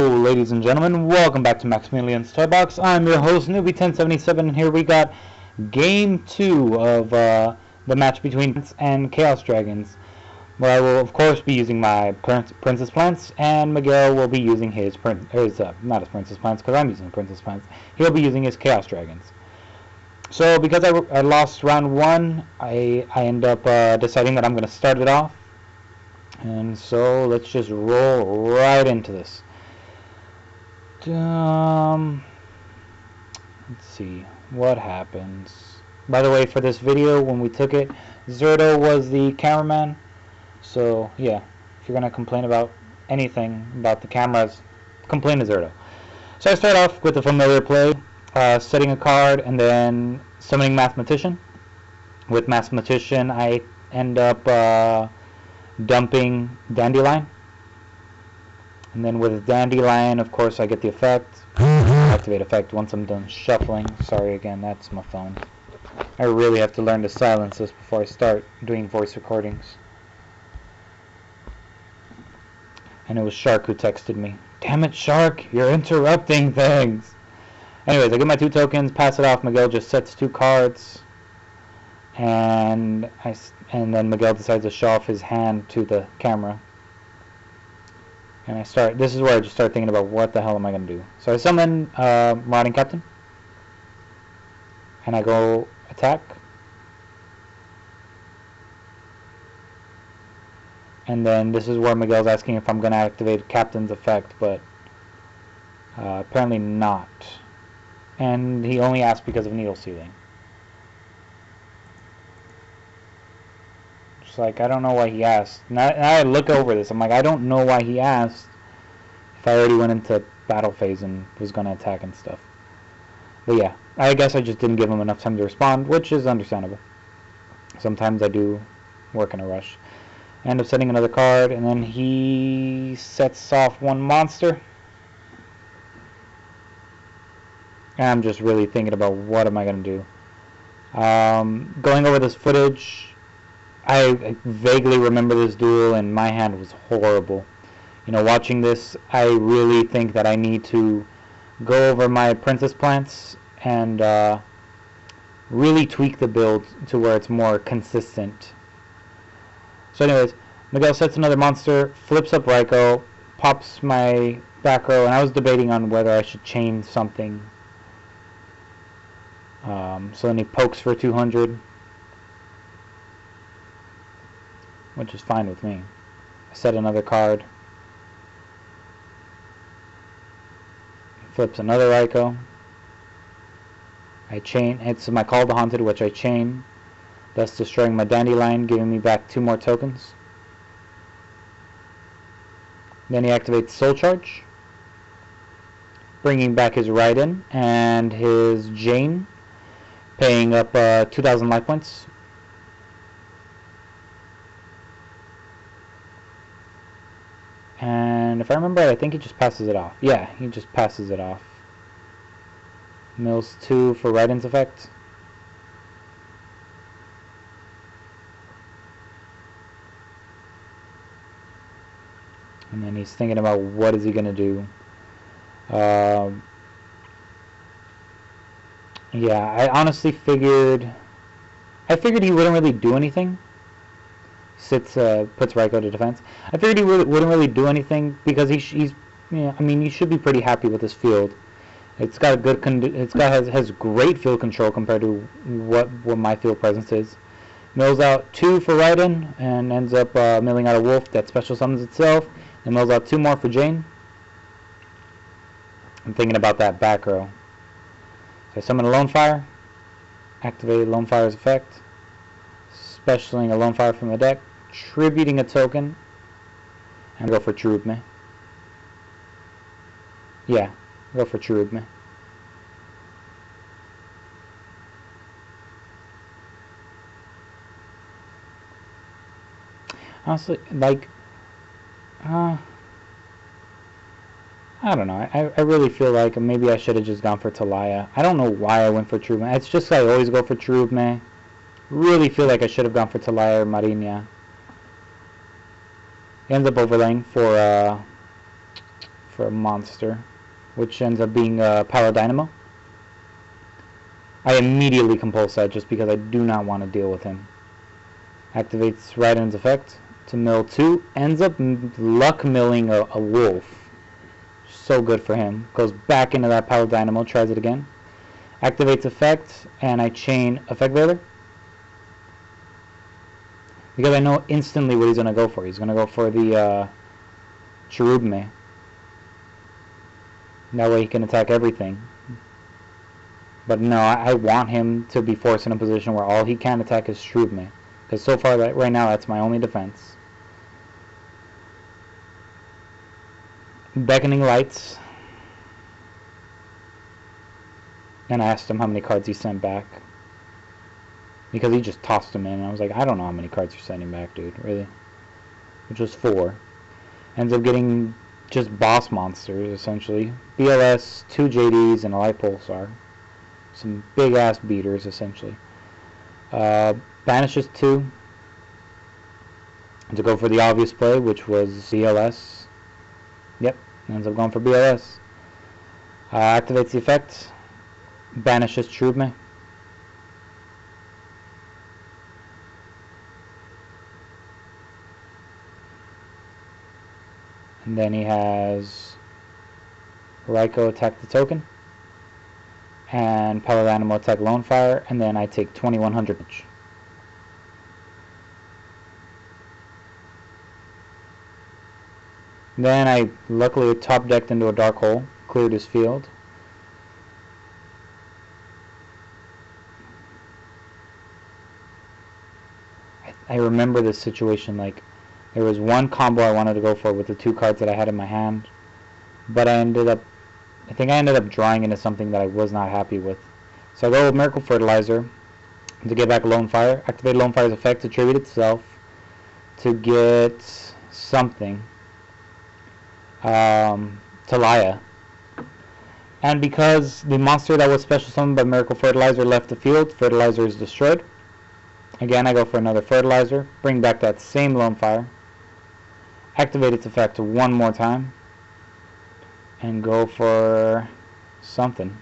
Hello ladies and gentlemen, welcome back to Maximillion's Toybox. I'm your host NewBe1077, and here we got game 2 of the match between and Chaos Dragons, where I will of course be using my Princess Plants, and Miguel will be using his not his Princess Plants, because I'm using Princess Plants. He'll be using his Chaos Dragons. So because I lost round 1, I end up deciding that I'm going to start it off. And so let's just roll right into this. Let's see what happens. By the way, for this video, when we took it, Zerto was the cameraman. So yeah, if you're gonna complain about anything about the cameras, complain to Zerto. So I start off with the familiar play, setting a card and then summoning Mathematician. With Mathematician, I end up dumping Dandelion, and then with Dandelion, of course, I get the effect. Activate effect once I'm done shuffling. Sorry again, that's my phone. I really have to learn to silence this before I start doing voice recordings. And it was Shark who texted me. Damn it, Shark, you're interrupting things. Anyways, I get my 2 tokens, pass it off. Miguel just sets 2 cards. And then Miguel decides to show off his hand to the camera. And this is where I just start thinking about what the hell am I going to do. So I summon Marauding Captain. And I go attack. And then this is where Miguel's asking if I'm going to activate Captain's effect, but apparently not. And he only asked because of Needle Sealing. Like, I don't know why he asked. Now I look over this, I'm like, I don't know why he asked if I already went into battle phase and was going to attack and stuff. But yeah, I guess I just didn't give him enough time to respond, which is understandable. Sometimes I do work in a rush. I end up setting another card, and then he sets off 1 monster. And I'm just really thinking about what am I going to do. Going over this footage, I vaguely remember this duel, and my hand was horrible. You know, watching this, I really think that I need to go over my Princess Plants and really tweak the build to where it's more consistent. So anyways, Miguel sets another monster, flips up Raikou, pops my back row, and I was debating on whether I should chain something. So then he pokes for 200. Which is fine with me. I set another card. Flips another Raikou. I chain. It's my Call the Haunted, which I chain, thus destroying my Dandelion, giving me back 2 more tokens. Then he activates Soul Charge, bringing back his Raiden and his Jane, paying up 2,000 life points. And if I remember, I think he just passes it off. Yeah, he just passes it off. Mills 2 for Raiden's effect. And then he's thinking about what is he going to do. Yeah, I honestly figured he wouldn't really do anything. Puts Raikou to defense. I figured he wouldn't really do anything because he's yeah, I mean, you should be pretty happy with this field. It's got has great field control compared to what my field presence is. Mills out 2 for Raiden and ends up milling out a wolf that special summons itself. And mills out 2 more for Jane. I'm thinking about that back row. So I summon a Lone Fire, activate Lone Fire's effect, specialing a Lone Fire from the deck, tributing a token, and go for Cherubme. Yeah, go for Cherubme. Honestly, like, I don't know. I really feel like maybe I should have just gone for Talaya. I don't know why I went for Cherubme. It's just I always go for Cherubme. Really feel like I should have gone for Talaya or Marinia. He ends up overlaying for for a monster, which ends up being a Power Dynamo. I immediately compulse that just because I do not want to deal with him. Activates Raiden's effect to mill 2. Ends up luck milling a wolf. So good for him. Goes back into that Power Dynamo, tries it again. Activates effect, and I chain Effect Veiler. Because I know instantly what he's going to go for. He's going to go for the Cherubime. That way he can attack everything. But no, I want him to be forced in a position where all he can attack is Cherubime. Because so far, right now, that's my only defense. Beckoning Lights. And I asked him how many cards he sent back. Because he just tossed them in. And I was like, I don't know how many cards you're sending back, dude. Really? Which was 4. Ends up getting just boss monsters, essentially. BLS, 2 JDs, and a Light Pulsar. Some big-ass beaters, essentially. Banishes 2. To go for the obvious play, which was BLS. Yep, ends up going for BLS. Activates the effect. Banishes Cherubime. And then he has Raikou attack the token. And Power Dynamo attack Lone Fire. And then I take 2100 each. Then I luckily top decked into a Dark Hole, cleared his field. I remember this situation like there was one combo I wanted to go for with the 2 cards that I had in my hand, but I think I ended up drawing into something that I was not happy with. So I go with Miracle Fertilizer to get back Lone Fire, activate Lone Fire's effect to tribute itself to get something. Talaya. And because the monster that was special summoned by Miracle Fertilizer left the field, Fertilizer is destroyed. Again, I go for another Fertilizer, bring back that same Lone Fire, activate its effect one more time, and go for something.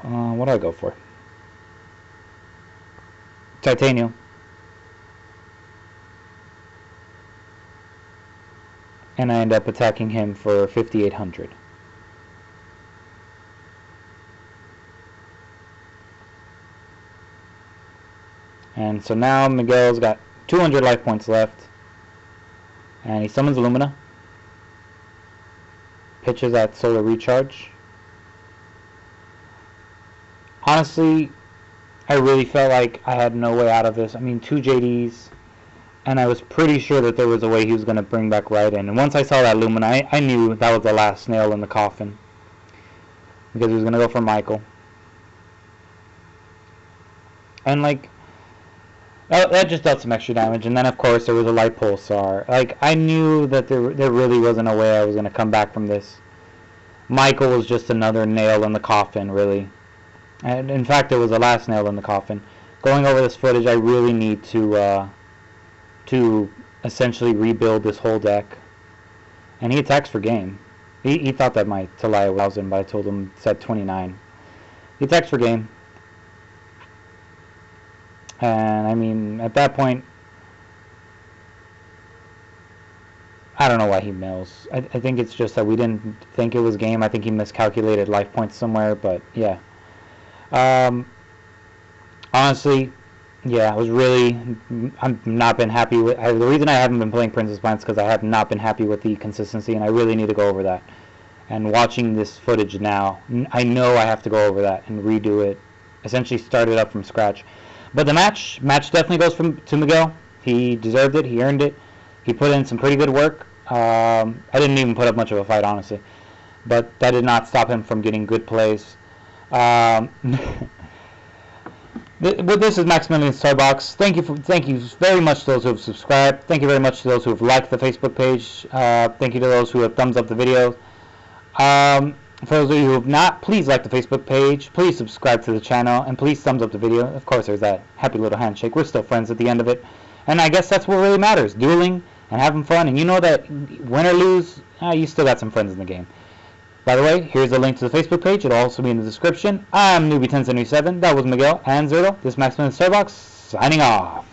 What do I go for? Titanium. And I end up attacking him for 5,800. And so now Miguel's got 200 life points left. And he summons Lumina. Pitches at Solar Recharge. Honestly, I really felt like I had no way out of this. I mean, 2 JDs. And I was pretty sure that there was a way he was going to bring back Raiden. And once I saw that Lumina, I knew that was the last nail in the coffin. Because he was going to go for Michael. And like, that just dealt some extra damage. And then of course there was a Light Pulsar. Like, I knew that there really wasn't a way I was going to come back from this. Michael was just another nail in the coffin, really. And in fact, it was the last nail in the coffin. Going over this footage, I really need to essentially rebuild this whole deck. And he attacks for game. He thought that my Talaya was 1,000, but I told him it's at 29. He attacks for game. And I mean, at that point, I don't know why he mills. I think it's just that we didn't think it was game. I think he miscalculated life points somewhere, but yeah. Honestly, yeah, I've not been happy with, the reason I haven't been playing Princess Plants is because I have not been happy with the consistency, and I really need to go over that. And watching this footage now, I know I have to go over that and redo it, essentially start it up from scratch. But the match definitely goes to Miguel. He deserved it, he earned it, he put in some pretty good work. I didn't even put up much of a fight, honestly, but that did not stop him from getting good plays. This is Maximillion's Toybox. Thank you very much to those who have subscribed. Thank you very much to those who have liked the Facebook page. Thank you to those who have thumbs up the video. For those of you who have not, please like the Facebook page. Please subscribe to the channel, and please thumbs up the video. Of course, there's that happy little handshake. We're still friends at the end of it. And I guess that's what really matters, dueling and having fun. And you know that win or lose, you still got some friends in the game. By the way, here's a link to the Facebook page. It'll also be in the description. I'm NewBe1077. That was Miguel and Zerto. This is Maximillion Toybox, signing off.